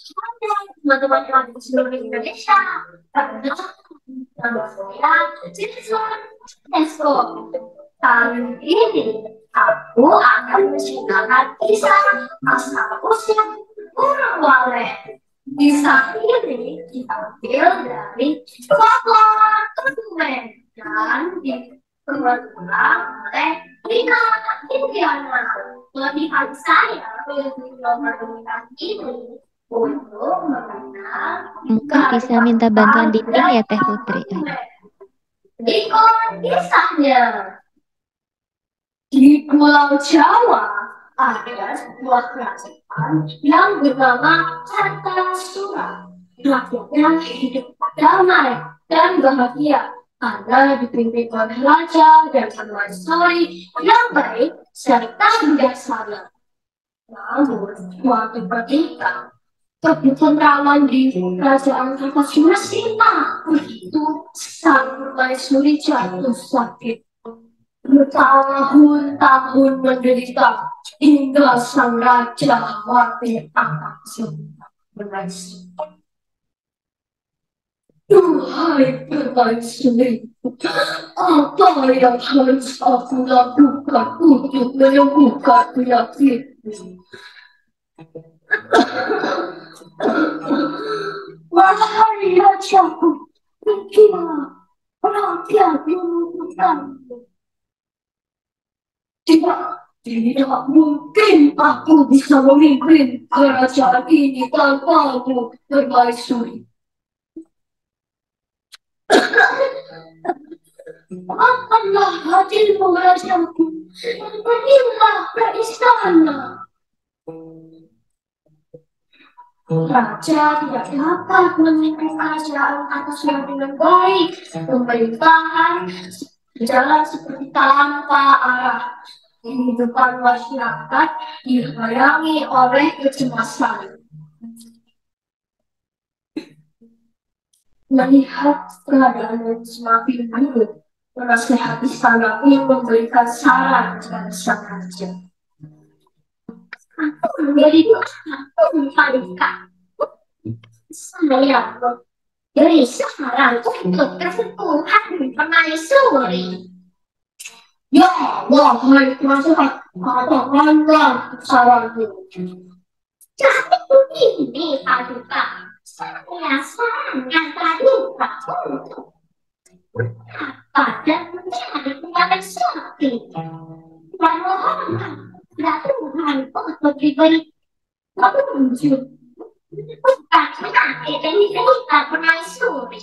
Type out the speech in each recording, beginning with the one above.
Teman-teman di seluruh Indonesia, karena nama saya siswa UNESCO. Kali ini aku akan menceritakan kisah asal usul burung walet. Kisah ini diambil dari folklore Tulen dan dibuat ulang oleh Rina Indiana. Kelebihan saya lebih memerlukan ini untuk mengenal Mungkin bisa minta bantuan kearifan Dinding budaya ya Teh Putri. Tulen. Ikut kisahnya. Di Pulau Jawa ada sebuah kerajaan yang bernama Kartasura. Rakyatnya hidup damai dan bahagia karena dipimpin oleh raja dan permaisuri yang baik serta bijaksana. Namun, suatu ketika ketentraman di kerajaan Kartasura sirna begitu sang permaisuri jatuh sakit. Bertahun-tahun menderita hingga sang raja mati akan bermaisuri. Duhai permaisuri, apa yang harus aku lakukan untuk menyembuhkan penyakitmu? Wahai rajaku, pergilah rakyat membutuhkanmu. Tidak, tidak mungkin aku bisa memimpin kerajaan ini tanpamu, permaisuri. Maafkanlah hatimu, rajaku. Pergilah ke istana. Raja tidak dapat memimpin kerajaan atas yang dengan baik. Pemerintahan berjalan seperti tanpa arah. Kehidupan masyarakat dibayangi oleh kecemasan. Melihat keadaan yang semakin buruk, penasehat istana pun memberikan saran kepada sang raja. Aku menjadi aku mencarikan saya dari saran untuk kesembuhan permaisuri. Ya, wahai penasehat, katakanlah saranmu. Jadi begini, Paduka. Saya sangat praduga untuk pada menjadi penyakit sakti. Dan mohonlah kepada Tuhan untuk diberi petunjuk. Bukan penyakit yang diderita permaisuri.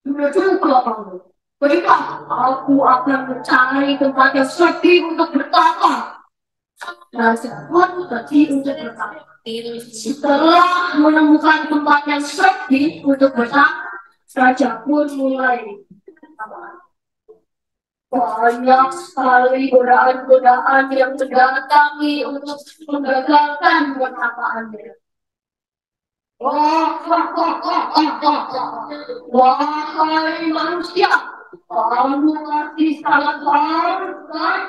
Juga kamu. Berikan aku akan mencari tempat yang sakti untuk bertapa. Raja pun pergi untuk bertapa. Setelah menemukan tempat yang sakti untuk bertapa, Raja pun mulai banyak sekali godaan-godaan yang mendatangi untuk menggagalkan pertapaannya. Wahai manusia, kamu masih sangat baru kan?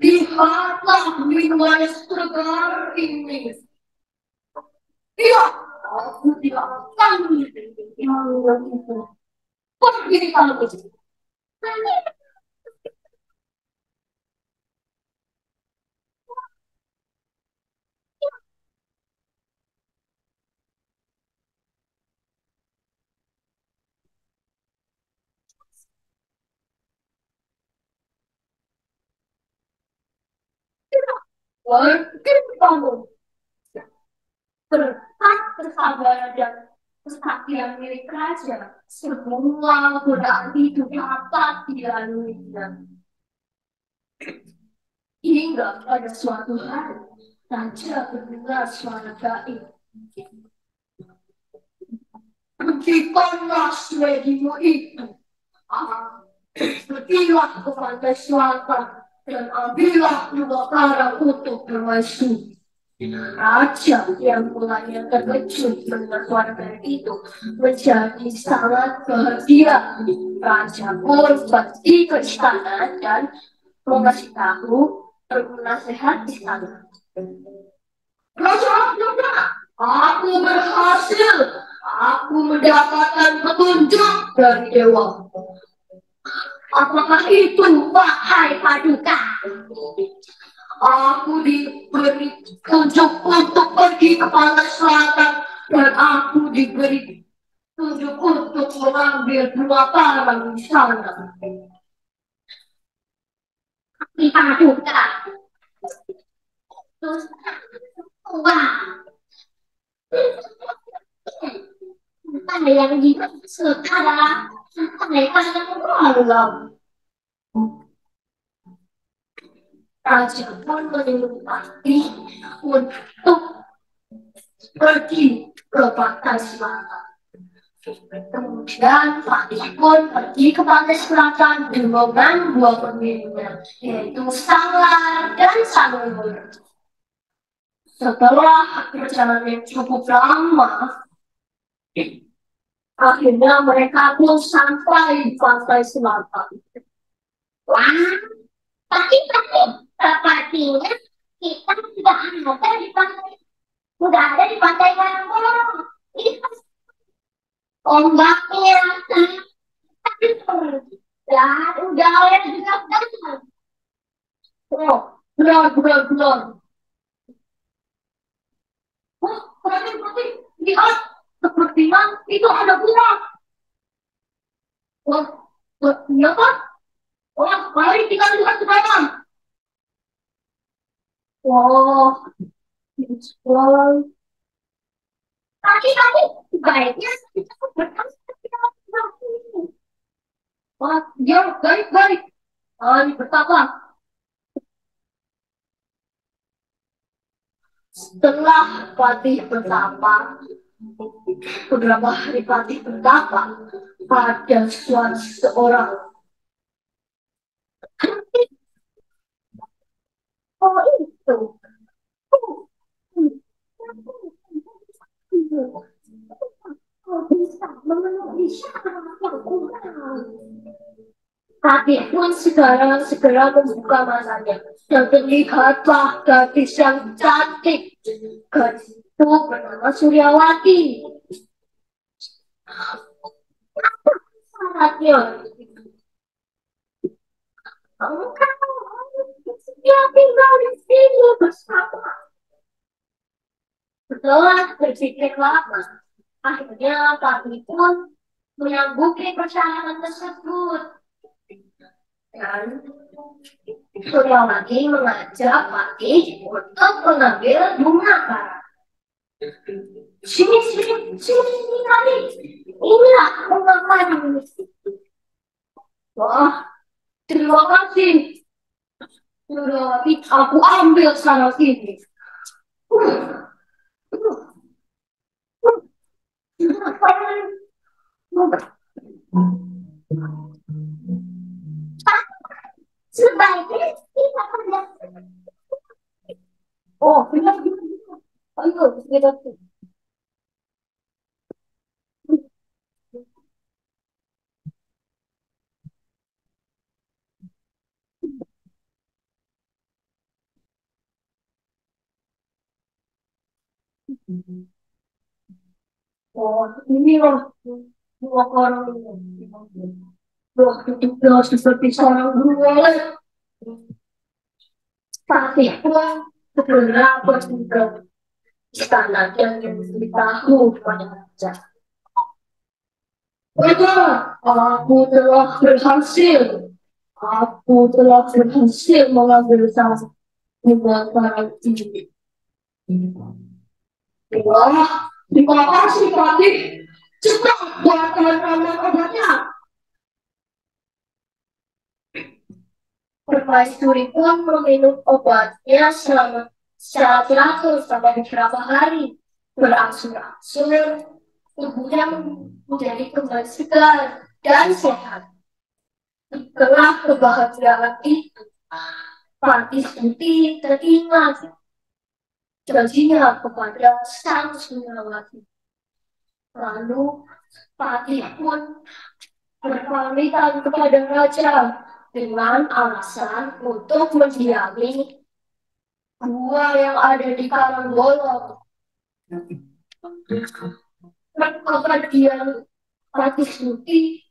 Lihatlah minuman segar ini. Iya, aku tidak akan yang itu. Pergi kalau begitu. Pergi kamu. Berkat kesabaran dan kesaktian milik raja, semua godaan itu dapat dilaluinya. Hingga pada suatu hari, raja mendengar suara gaib. Hentikanlah swedimu itu. Pergilah ke pantai selatan dan ambillah dua karang untuk permaisuri. Raja yang mulanya terkejut mendengar suara gaib itu menjadi sangat bahagia. Raja pun pergi ke istana dan mengasih tahu penasehat istana. Raja, aku berhasil. Aku mendapatkan petunjuk dari dewa. Apakah itu, wahai Paduka? Aku diberi tunjuk untuk pergi ke pantai selatan dan aku diberi tunjuk untuk mengambil dua karang di sana. Paduka, terus wah, yang dimaksud adalah mereka yang malam. Raja pun menyempati untuk pergi ke pantai selatan. Kemudian Fatih pun pergi ke pantai selatan dengan dua pemimpinnya, yaitu Sanglar dan Sanur. Setelah perjalanan yang cukup lama, akhirnya mereka pun sampai di pantai selatan. Wah, tapi sepertinya kita sudah ada di pantai, sudah ada di pantai Karangbolong. Ini ombaknya dan udara juga datang. Oh, benar. Oh, berarti lihat sepertinya itu ada bunga. Oh, iya kan? Oh, mari kita lihat ke dalam. Wow, wow. Tapi baiknya kita bertanya kita ini. Wah, ya baik. Mari bertapa. Setelah Patih bertapa, beberapa hari Patih bertapa, ada suatu seorang. Oh itu. Oh, bisa memenuhi syarat yang kurang. Tapi pun segera membuka matanya dan terlihatlah gadis yang cantik. Gadis itu bernama Suryawati. Syaratnya, kamu kan dia tinggal di sini bersama. Setelah berpikir lama, akhirnya Patih pun menyanggupi persyaratan tersebut. Dan Suryawati mengajak Patih untuk mengambil bunga karang. Sini, Patih. Inilah bunga karang. Wah, terima kasih. Suryawati, aku ambil sana sini. Sebaiknya kita kerja. Oh, benar. Ayo, kita. Oh, ini loh. Dua orang ini. Wah, itu seperti seorang guru oleh. Tapi pun segera pergi ke istana dan memberitahu kepada raja. Raja, Aku telah berhasil mengambil sang bunga karang ini. Wah, terima kasih, Patih. Cepat buatkan ramuan obatnya. Permaisuri pun meminum obatnya secara teratur selama beberapa hari. Berangsur-angsur, tubuhnya menjadi kembali segar dan sehat. Setelah kebahagiaan itu, Patih Tuti teringat janjinya kepada sang Suryawati. Lalu Patih pun berpamitan kepada raja dengan alasan untuk mendiami Gua yang ada di Karang Bolong. Kemudian Pratisnuti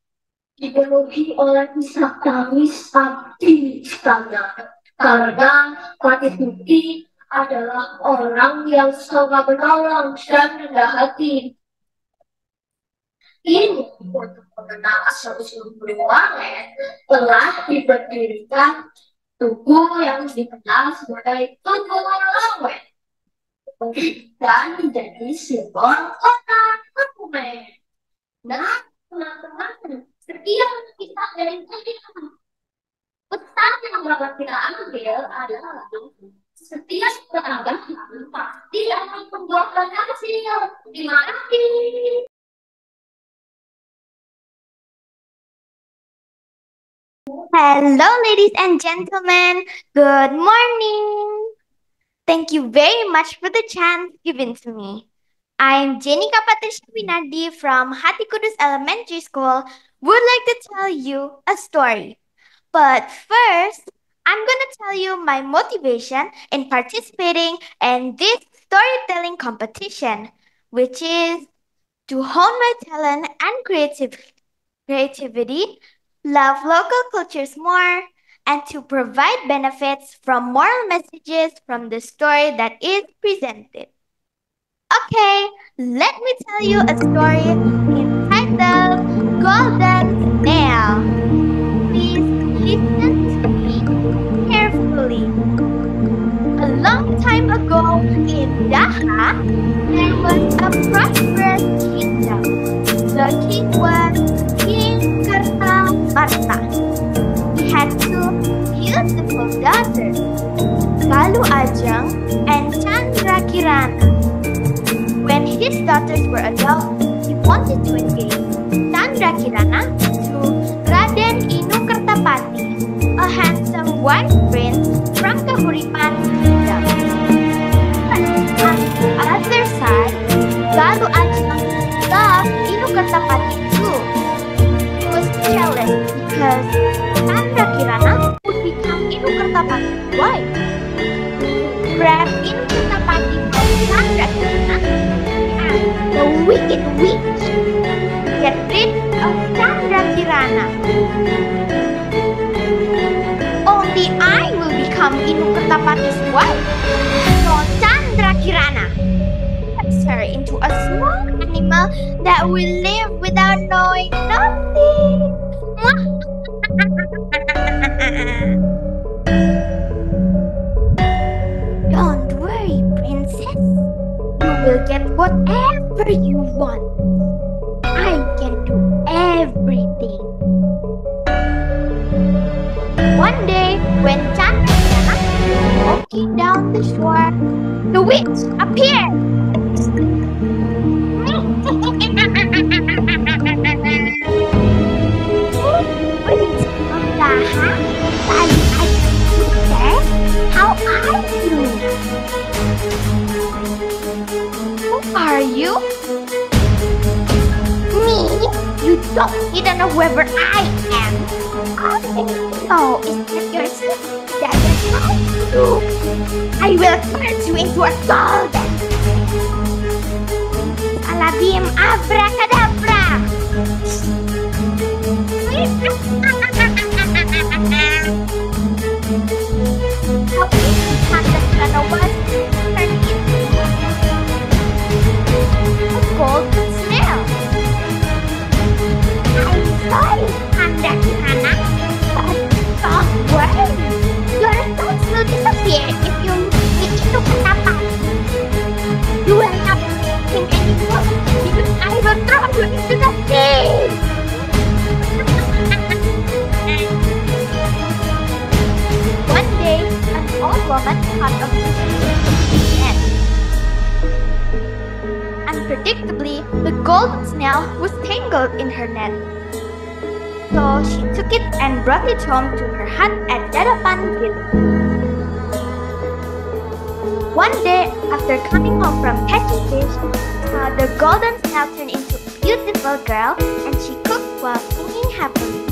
dipenuhi oleh isak tangis abdi istana karena Pratisnuti adalah orang yang sangat menolong dan rendah hati. Ini untuk mengenal asal-usul Walet telah diberdirikan tugu yang dikenal sebagai Tugu Walet dan menjadi simbol kota Kebumen. Nah, teman-teman, setiap kita dari tadi pesan yang dapat kita ambil adalah setiap penambahan pasti akan membuahkan hasil. Terima kasih. Hello, ladies and gentlemen. Good morning. Thank you very much for the chance given to me. I'm Jenika Patricia Winardi from Hati Kudus Elementary School. Would like to tell you a story. But first, I'm gonna tell you my motivation in participating in this storytelling competition, which is to hone my talent and creativity, love local cultures more, and to provide benefits from moral messages from the story that is presented. Okay, let me tell you a story entitled Golden Snail. Please listen to me carefully. A long time ago in Daha, there was a prosperous kingdom. The king was King Kartamarta. He had two beautiful daughters, Kalu Ajeng and Chandra Kirana. When his daughters were adult, he wanted to engage Chandra Kirana to Raden Inu Kertapati, a handsome white prince from Kahuripan kingdom. But on the other side, Kalu Ajeng loved Inu Kertapati too. He was jealous because Chandra Kirana would become Inu Kertapati's wife. Grab Inu Kertapati from Chandra Kirana, and the wicked witch get rid of Chandra Kirana. Only I will become Inu Kertapati's wife. So Chandra Kirana turns her into a small animal that will live without knowing nothing. Don't worry, princess. You will get whatever you want. I can do everything. One day, when Chandra Kirana was walking down the shore, the witch appeared. Prince of Daha, Kalu Ajeng sister, how are you? Who are you? Me? You don't need to know whoever I am. Oh, is that your sister? That is not true. I will turn you into a golden. Alabim abracadabra. How is Chandra Kirana was turned into a golden snail? I'm sorry, Chandra Kirana, but don't worry. Your thoughts will disappear if you meet Inu Kertapati. You will not think anymore because I will throw you into the sea. One day, an old woman caught a fish in her net. Unpredictably, the golden snail was tangled in her net. So she took it and brought it home to her hut at Dadapan village. One day, after coming home from catching fish, the golden snail turned into a beautiful girl and she cooked while singing happily.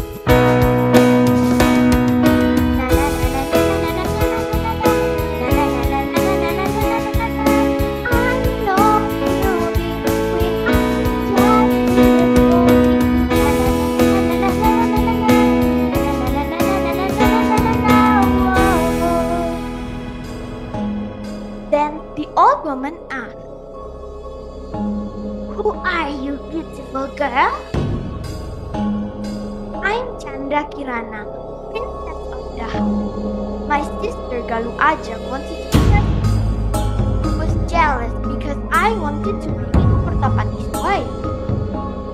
woman asked, "Who are you, beautiful girl?" "I'm Chandra Kirana, princess of Daha. My sister Galuh Ajang wanted to marry me. She was jealous because I wanted to be Inukertapati's wife."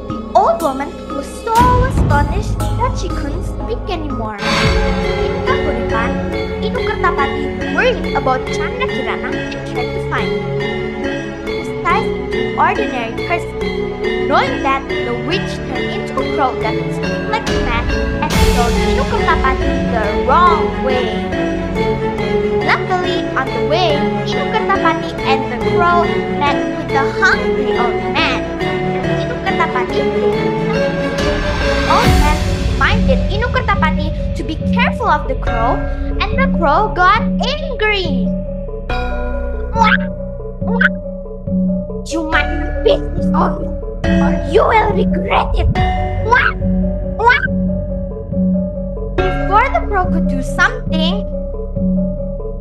The old woman was so astonished that she couldn't speak anymore. In kahuripan, Inukertapati worried about Chandra Kirana and tried to find him. Besides an ordinary person, knowing that the witch turned into a crow that could speak like a man and told Inukertapati the wrong way. Luckily, on the way, Inukertapati and the crow met with a hungry old man. Inukertapati gave him something. The old man reminded Inukertapati to be careful of the crow, and the crow got angry. "Mwah! Mwah! You mind my business only, or you will regret it. Mwah! Mwah!" Before the crow could do something,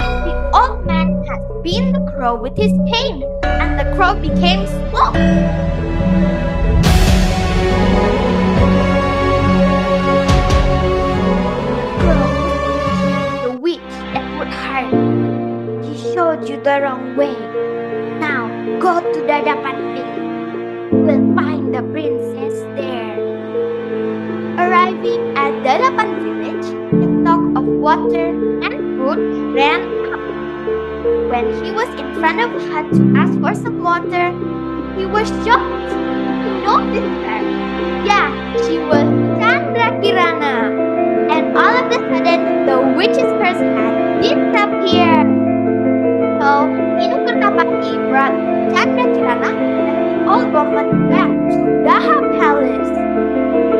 the old man had beaten the crow with his cane, and the crow became smoke. The witch and would hurt you. He showed you the wrong way. Now go to Dadapan village. You will find the princess there. Arriving at Dadapan village, a stock of water and food ran up. When he was in front of a hut to ask for some water, he was shocked. He noticed her. Yeah, she was Chandra Kirana. And all of a sudden, the witch's curse had disappeared. So, Inukertapati brought Chandra Kirana and the old woman back to Daha Palace.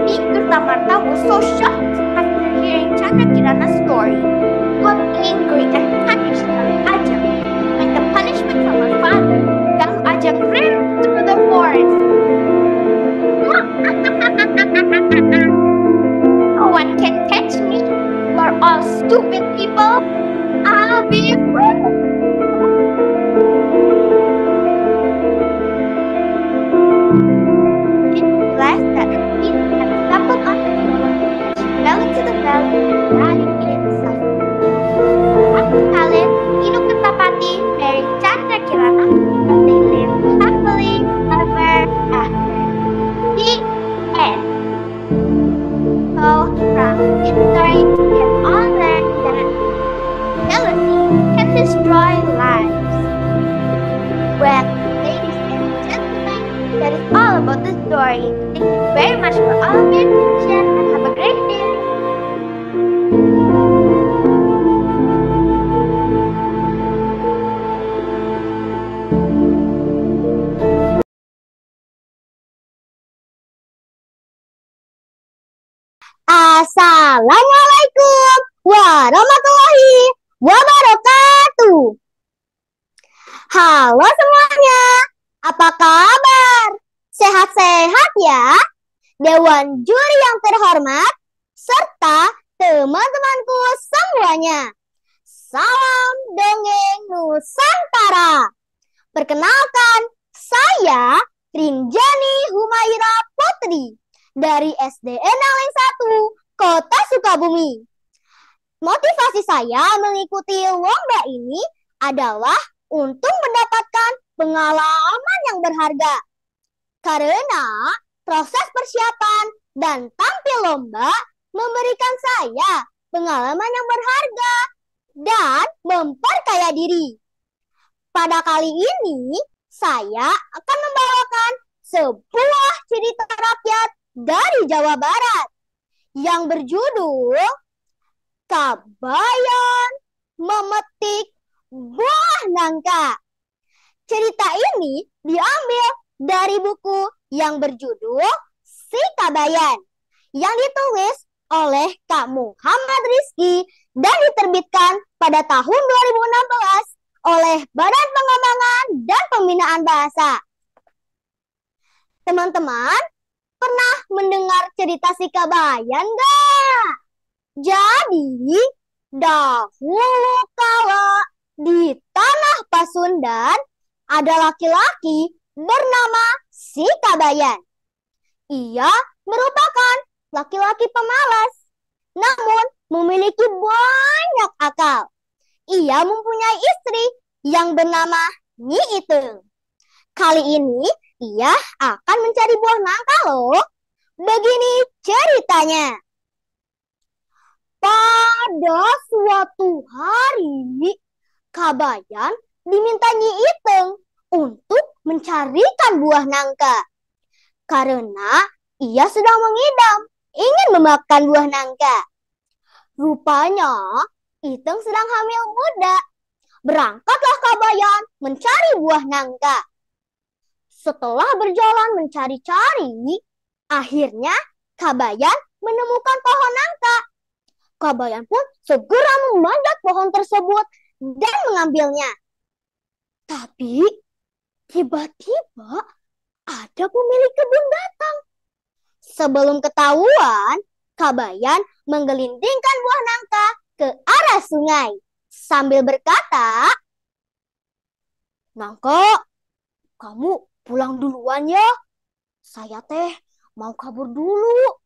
King Kertamarta was so shocked after hearing Chandra Kirana's story. He got angry and punished Galuh Ajang. Like the punishment from her father, Galuh Ajang ran through the forest. "No one can catch me. You are all stupid people. I'll be free." It realized that her feet had stumbled on the floor. She fell into the valley and died in suffering. At the palace, Inukertapati married Chandra Kirana, and they lived happily ever after. The end. So, from this story, we can all learn that jealousy can destroy lives. Well, ladies and gentlemen, that is all about the story. Thank you very much for all of your attention and have a great day. Assalamualaikum warahmatullahi wabarakatuh. Halo semuanya, apa kabar? Sehat-sehat ya? Dewan juri yang terhormat, serta teman-temanku semuanya. Salam Dongeng Nusantara. Perkenalkan, saya Rinjani Humaira Putri dari SD Enaleng 1, Kota Sukabumi. Motivasi saya mengikuti lomba ini adalah untuk mendapatkan pengalaman yang berharga. Karena proses persiapan dan tampil lomba memberikan saya pengalaman yang berharga dan memperkaya diri. Pada kali ini, saya akan membawakan sebuah cerita rakyat dari Jawa Barat yang berjudul Kabayan Memetik Buah Nangka. Cerita ini diambil dari buku yang berjudul Si Kabayan yang ditulis oleh Kak Muhammad Rizky dan diterbitkan pada tahun 2016 oleh Badan Pengembangan dan Pembinaan Bahasa. Teman-teman, pernah mendengar cerita Si Kabayan nggak? Jadi, dahulu kala di tanah Pasundan ada laki-laki bernama si Kabayan. Ia merupakan laki-laki pemalas, namun memiliki banyak akal. Ia mempunyai istri yang bernama Nyi Itung. Kali ini ia akan mencari buah nangka loh. Begini ceritanya. Pada suatu hari, Kabayan diminta Nyi Itung untuk mencarikan buah nangka. Karena ia sedang mengidam, ingin memakan buah nangka. Rupanya, Itung sedang hamil muda. Berangkatlah Kabayan mencari buah nangka. Setelah berjalan mencari-cari, akhirnya Kabayan menemukan pohon nangka. Kabayan pun segera memanjat pohon tersebut dan mengambilnya. Tapi tiba-tiba ada pemilik kebun datang. Sebelum ketahuan, Kabayan menggelindingkan buah nangka ke arah sungai sambil berkata, "Nangka, kamu pulang duluan ya. Saya teh mau kabur dulu.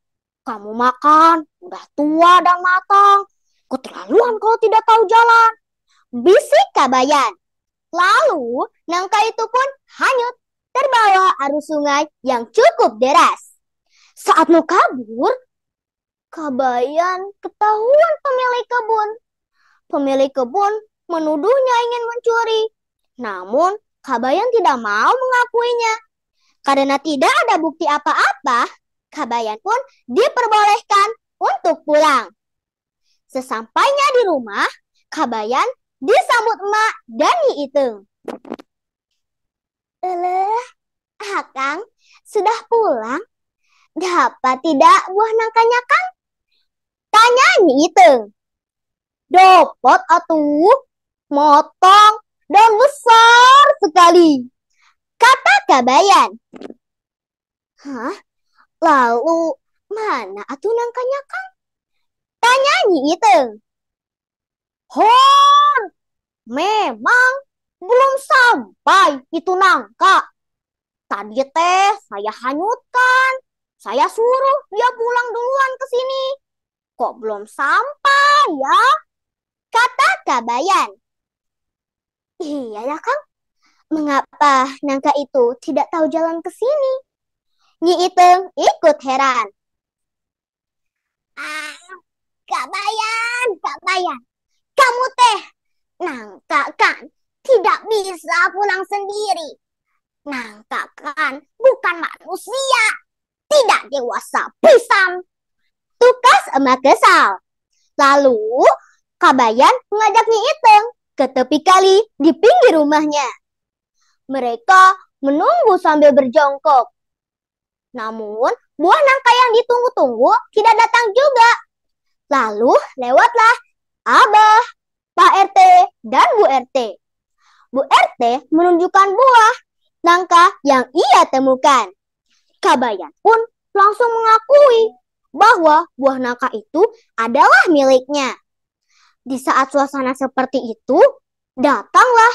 Kamu makan, udah tua dan matang. Keterlaluan kalau tidak tahu jalan," bisik Kabayan. Lalu nangka itu pun hanyut terbawa arus sungai yang cukup deras. Saat mau kabur, Kabayan ketahuan pemilik kebun. Pemilik kebun menuduhnya ingin mencuri. Namun Kabayan tidak mau mengakuinya. Karena tidak ada bukti apa-apa, Kabayan pun diperbolehkan untuk pulang. Sesampainya di rumah, Kabayan disambut emak dan Nyi Itung. Akang sudah pulang? Dapat tidak buah nangkanya, Kang? Tanya Nyi Itung. Dapat atuh, matang dan besar sekali, kata Kabayan. Hah? Lalu mana atuh nangkanya, Kang? Tanya Nyi Itung. Hon, memang belum sampai itu nangka. Tadi teh saya hanyutkan. Saya suruh dia pulang duluan ke sini. Kok belum sampai ya? Kata Kabayan. Iya ya, Kang. Mengapa nangka itu tidak tahu jalan ke sini? Nyi Itung ikut heran. Kabayan. Kamu teh nangka kan tidak bisa pulang sendiri. Nangka kan bukan manusia. Tidak dewasa pisan. Tukas emak kesal. Lalu Kabayan mengajak Nyi Itung ke tepi kali di pinggir rumahnya. Mereka menunggu sambil berjongkok. Namun buah nangka yang ditunggu-tunggu tidak datang juga. Lalu lewatlah Abah, Pak RT, dan Bu RT. Bu RT menunjukkan buah nangka yang ia temukan. Kabayan pun langsung mengakui bahwa buah nangka itu adalah miliknya. Di saat suasana seperti itu, datanglah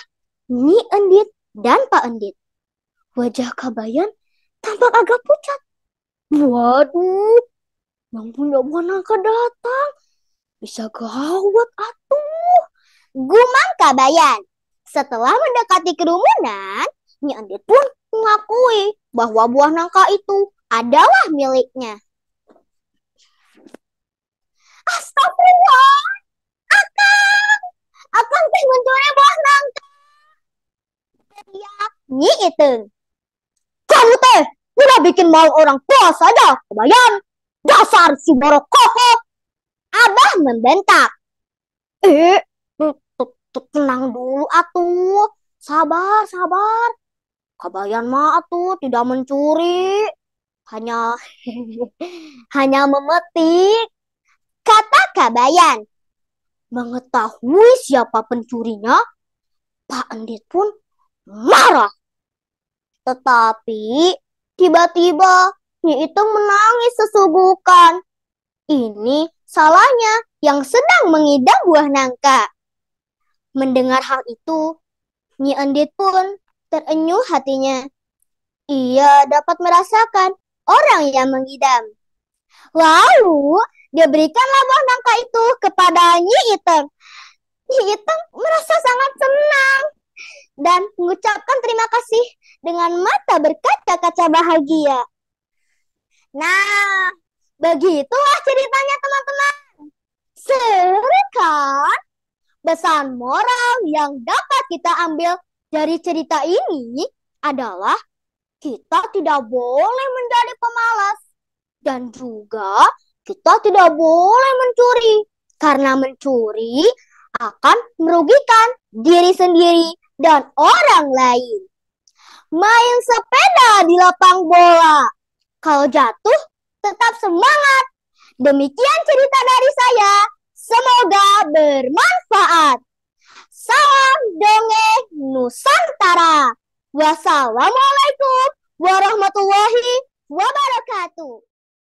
Nyi Endit dan Pak Endit. Wajah Kabayan tampak agak pucat. Waduh, yang punya buah nangka datang. Bisa gawat atuh, gumam Kabayan. Setelah mendekati kerumunan, Nyi Endit pun mengakui bahwa buah nangka itu adalah miliknya. Astagfirullah, Akang teh mencuri buah nangka. Teriak Nyi Itung. Kamu teh udah bikin malu orang tua saja, Kabayan. Dasar si borokoho. Abah membentak. Tenang dulu atuh. Sabar. Kabayan mah atuh tidak mencuri. Hanya memetik, kata Kabayan. Mengetahui siapa pencurinya, Pak Endit pun marah. Tetapi tiba-tiba Nyi Itung menangis sesugukan. Ini salahnya yang sedang mengidam buah nangka. Mendengar hal itu, Nyi Endit pun Terenyuh hatinya. Ia dapat merasakan orang yang mengidam. Lalu dia berikanlah buah nangka itu kepada Nyi Iteng. Nyi Iteng merasa sangat senang dan mengucapkan terima kasih dengan mata berkaca-kaca bahagia. Nah, begitulah ceritanya teman-teman. Seru kan? Pesan moral yang dapat kita ambil dari cerita ini adalah kita tidak boleh menjadi pemalas. Dan juga kita tidak boleh mencuri. Karena mencuri akan merugikan diri sendiri dan orang lain. Main sepeda di lapang bola. Kalau jatuh, tetap semangat. Demikian cerita dari saya. Semoga bermanfaat. Salam dongeng Nusantara. Wassalamualaikum warahmatullahi wabarakatuh.